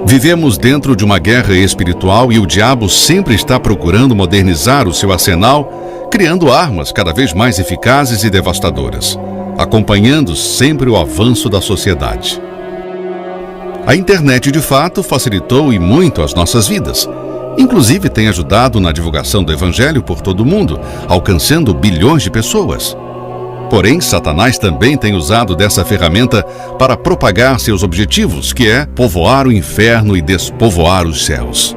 Vivemos dentro de uma guerra espiritual e o diabo sempre está procurando modernizar o seu arsenal, criando armas cada vez mais eficazes e devastadoras, acompanhando sempre o avanço da sociedade. A internet, de fato, facilitou e muito as nossas vidas. Inclusive, tem ajudado na divulgação do Evangelho por todo o mundo, alcançando bilhões de pessoas. Porém, Satanás também tem usado dessa ferramenta para propagar seus objetivos, que é povoar o inferno e despovoar os céus.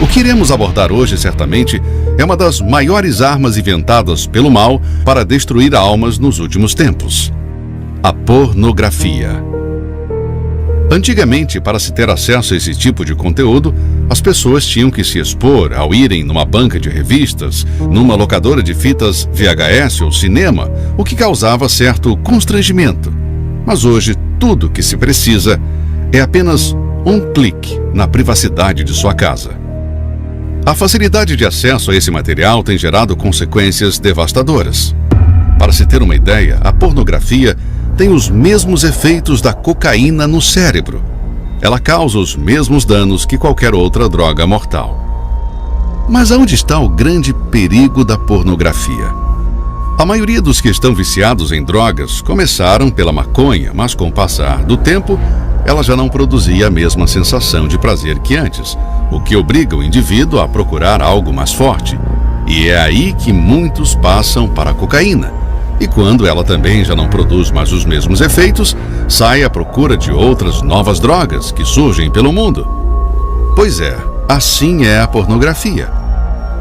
O que iremos abordar hoje, certamente, é uma das maiores armas inventadas pelo mal para destruir almas nos últimos tempos: a pornografia. Antigamente, para se ter acesso a esse tipo de conteúdo, as pessoas tinham que se expor ao irem numa banca de revistas, numa locadora de fitas VHS ou cinema, o que causava certo constrangimento. Mas hoje, tudo o que se precisa é apenas um clique na privacidade de sua casa. A facilidade de acesso a esse material tem gerado consequências devastadoras. Para se ter uma ideia, a pornografia tem os mesmos efeitos da cocaína no cérebro. Ela causa os mesmos danos que qualquer outra droga mortal. Mas aonde está o grande perigo da pornografia? A maioria dos que estão viciados em drogas começaram pela maconha, mas com o passar do tempo, ela já não produzia a mesma sensação de prazer que antes, o que obriga o indivíduo a procurar algo mais forte. E é aí que muitos passam para a cocaína. E quando ela também já não produz mais os mesmos efeitos, sai à procura de outras novas drogas que surgem pelo mundo. Pois é, assim é a pornografia.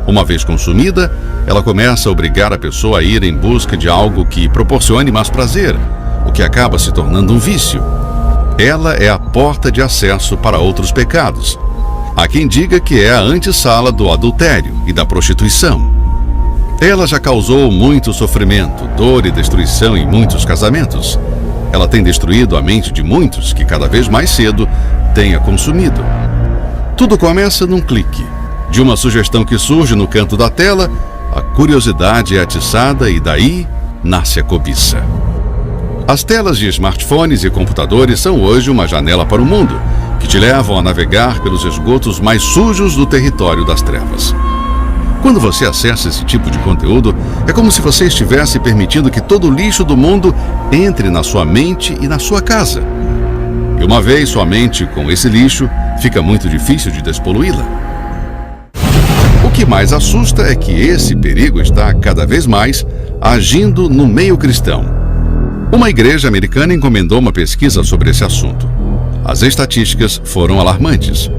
Uma vez consumida, ela começa a obrigar a pessoa a ir em busca de algo que proporcione mais prazer, o que acaba se tornando um vício. Ela é a porta de acesso para outros pecados. Há quem diga que é a antessala do adultério e da prostituição. Ela já causou muito sofrimento, dor e destruição em muitos casamentos. Ela tem destruído a mente de muitos que cada vez mais cedo têm a consumido. Tudo começa num clique. De uma sugestão que surge no canto da tela, a curiosidade é atiçada e daí nasce a cobiça. As telas de smartphones e computadores são hoje uma janela para o mundo, que te levam a navegar pelos esgotos mais sujos do território das trevas. Quando você acessa esse tipo de conteúdo, é como se você estivesse permitindo que todo o lixo do mundo entre na sua mente e na sua casa. E uma vez sua mente com esse lixo, fica muito difícil de despoluí-la. O que mais assusta é que esse perigo está cada vez mais agindo no meio cristão. Uma igreja americana encomendou uma pesquisa sobre esse assunto. As estatísticas foram alarmantes.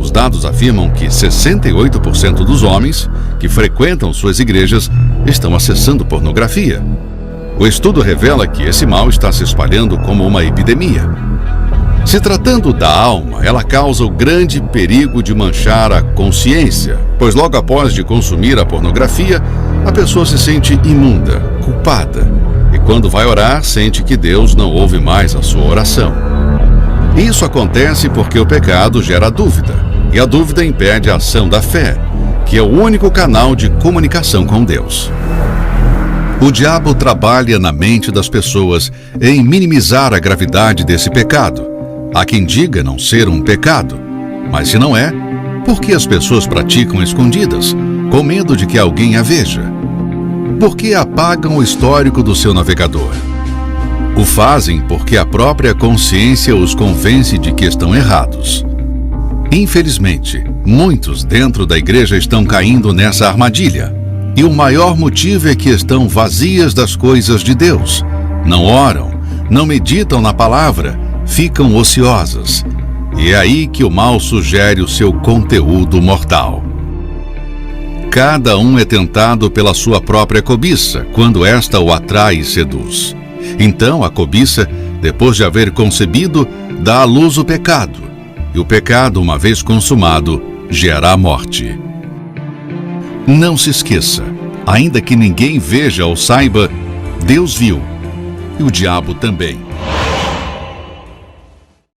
Os dados afirmam que 68% dos homens que frequentam suas igrejas estão acessando pornografia. O estudo revela que esse mal está se espalhando como uma epidemia. Se tratando da alma, ela causa o grande perigo de manchar a consciência, pois logo após de consumir a pornografia, a pessoa se sente imunda, culpada, e quando vai orar, sente que Deus não ouve mais a sua oração. Isso acontece porque o pecado gera dúvida, e a dúvida impede a ação da fé, que é o único canal de comunicação com Deus. O diabo trabalha na mente das pessoas em minimizar a gravidade desse pecado. Há quem diga não ser um pecado, mas se não é, por que as pessoas praticam escondidas, com medo de que alguém a veja? Por que apagam o histórico do seu navegador? O fazem porque a própria consciência os convence de que estão errados. Infelizmente, muitos dentro da igreja estão caindo nessa armadilha. E o maior motivo é que estão vazias das coisas de Deus. Não oram, não meditam na palavra, ficam ociosas. E é aí que o mal sugere o seu conteúdo mortal. Cada um é tentado pela sua própria cobiça, quando esta o atrai e seduz. Então a cobiça, depois de haver concebido, dá à luz o pecado. E o pecado, uma vez consumado, gera a morte. Não se esqueça, ainda que ninguém veja ou saiba, Deus viu, e o diabo também.